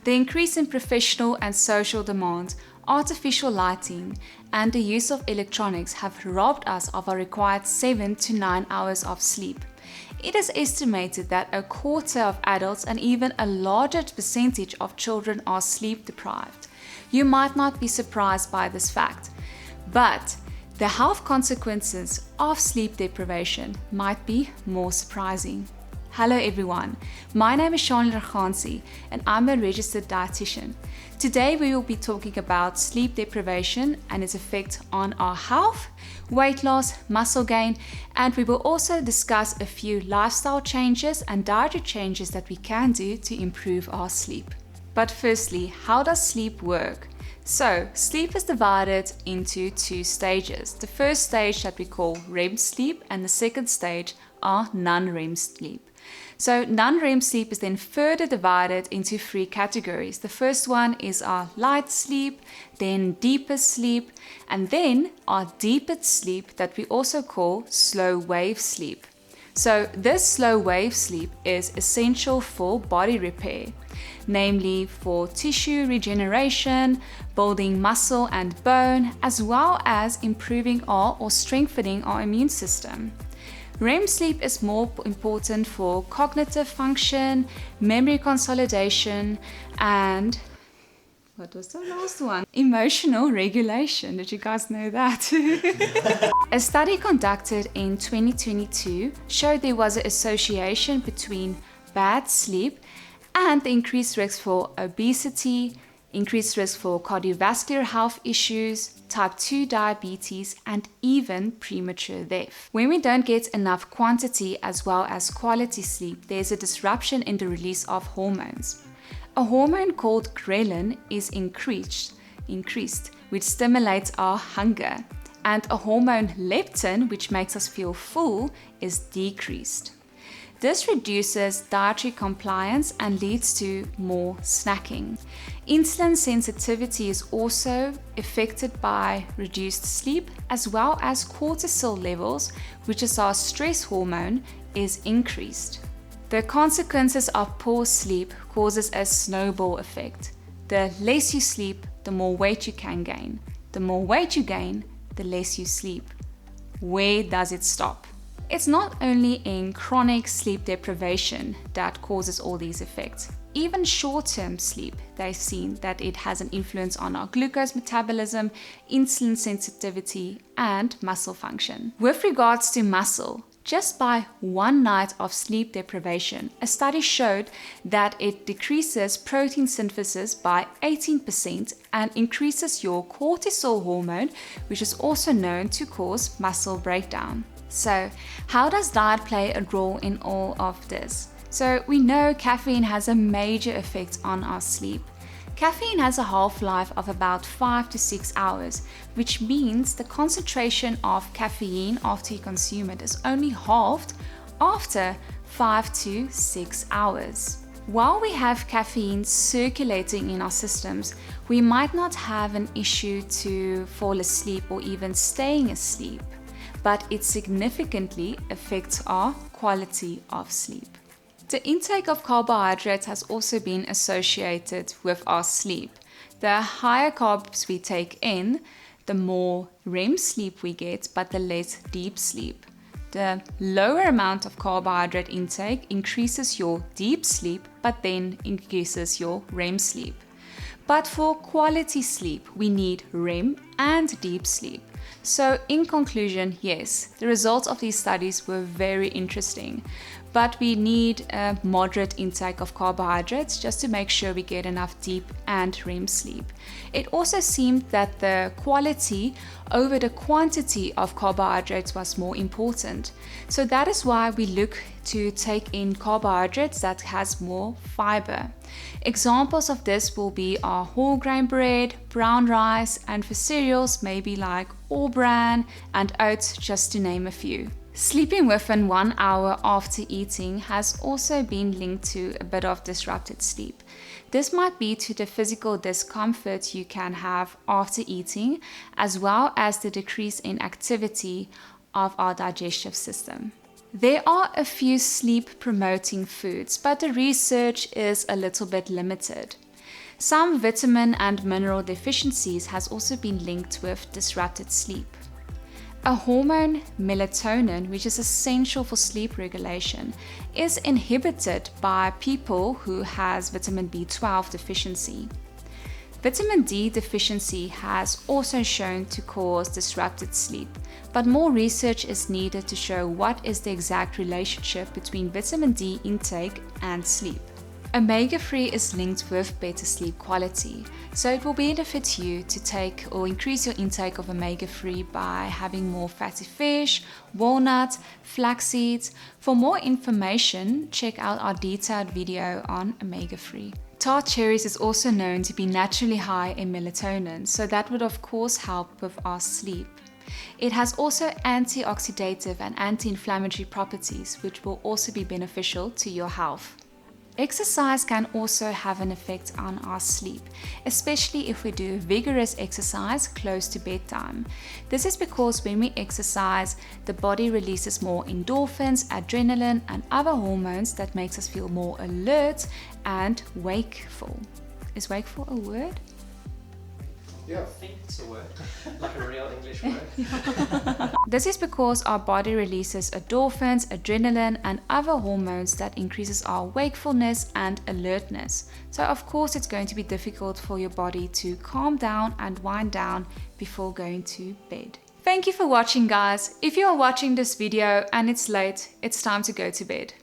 The increase in professional and social demand, artificial lighting, and the use of electronics have robbed us of our required 7 to 9 hours of sleep. It is estimated that a quarter of adults and even a larger percentage of children are sleep deprived. You might not be surprised by this fact, but the health consequences of sleep deprivation might be more surprising. Hello everyone, my name is Shani Raghansi and I'm a registered dietitian. Today we will be talking about sleep deprivation and its effect on our health, weight loss, muscle gain, and we will also discuss a few lifestyle changes and dietary changes that we can do to improve our sleep. But firstly, how does sleep work? So, sleep is divided into two stages. The first stage that we call REM sleep and the second stage are non-REM sleep. So non-REM sleep is then further divided into three categories. The first one is our light sleep, then deeper sleep, and then our deepest sleep that we also call slow wave sleep. So this slow wave sleep is essential for body repair, namely for tissue regeneration, building muscle and bone, as well as improving or strengthening our immune system. REM sleep is more important for cognitive function, memory consolidation, and what was the last one? Emotional regulation. Did you guys know that? A study conducted in 2022 showed there was an association between bad sleep and the increased risk for obesity, increased risk for cardiovascular health issues, type 2 diabetes, and even premature death. When we don't get enough quantity as well as quality sleep, there's a disruption in the release of hormones. A hormone called ghrelin is increased, which stimulates our hunger, and a hormone leptin, which makes us feel full, is decreased. This reduces dietary compliance and leads to more snacking. Insulin sensitivity is also affected by reduced sleep, as well as cortisol levels, which is our stress hormone, is increased. The consequences of poor sleep causes a snowball effect. The less you sleep, the more weight you can gain. The more weight you gain, the less you sleep. Where does it stop? It's not only in chronic sleep deprivation that causes all these effects. Even short-term sleep, they've seen that it has an influence on our glucose metabolism, insulin sensitivity, and muscle function. With regards to muscle, just by one night of sleep deprivation, a study showed that it decreases protein synthesis by 18% and increases your cortisol hormone, which is also known to cause muscle breakdown. So, how does diet play a role in all of this? So, we know caffeine has a major effect on our sleep. Caffeine has a half-life of about 5 to 6 hours, which means the concentration of caffeine after you consume it is only halved after 5 to 6 hours. While we have caffeine circulating in our systems, we might not have an issue to fall asleep or even staying asleep, but it significantly affects our quality of sleep. The intake of carbohydrates has also been associated with our sleep. The higher carbs we take in, the more REM sleep we get, but the less deep sleep. The lower amount of carbohydrate intake increases your deep sleep, but then increases your REM sleep. But for quality sleep, we need REM and deep sleep. So in conclusion, yes, the results of these studies were very interesting, but we need a moderate intake of carbohydrates just to make sure we get enough deep and REM sleep. It also seemed that the quality over the quantity of carbohydrates was more important. So that is why we look to take in carbohydrates that has more fiber. Examples of this will be our whole grain bread, brown rice, and for cereals maybe like all bran and oats, just to name a few. Sleeping within 1 hour after eating has also been linked to a bit of disrupted sleep. This might be to the physical discomfort you can have after eating, as well as the decrease in activity of our digestive system. There are a few sleep-promoting foods, but the research is a little bit limited. Some vitamin and mineral deficiencies has also been linked with disrupted sleep. A hormone, melatonin, which is essential for sleep regulation, is inhibited by people who has vitamin B12 deficiency. Vitamin D deficiency has also shown to cause disrupted sleep, but more research is needed to show what is the exact relationship between vitamin D intake and sleep. Omega-3 is linked with better sleep quality, so it will benefit you to take or increase your intake of omega-3 by having more fatty fish, walnuts, flax seeds. For more information, check out our detailed video on omega-3. Tart cherries is also known to be naturally high in melatonin, so that would of course help with our sleep. It has also antioxidative and anti-inflammatory properties, which will also be beneficial to your health. Exercise can also have an effect on our sleep, especially if we do vigorous exercise close to bedtime. This is because when we exercise, the body releases more endorphins, adrenaline, and other hormones that makes us feel more alert and wakeful. Is wakeful a word? Yeah. I think it's a word, like a real English word. This is because our body releases endorphins, adrenaline, and other hormones that increases our wakefulness and alertness. So of course it's going to be difficult for your body to calm down and wind down before going to bed. Thank you for watching, guys. If you are watching this video and it's late, it's time to go to bed.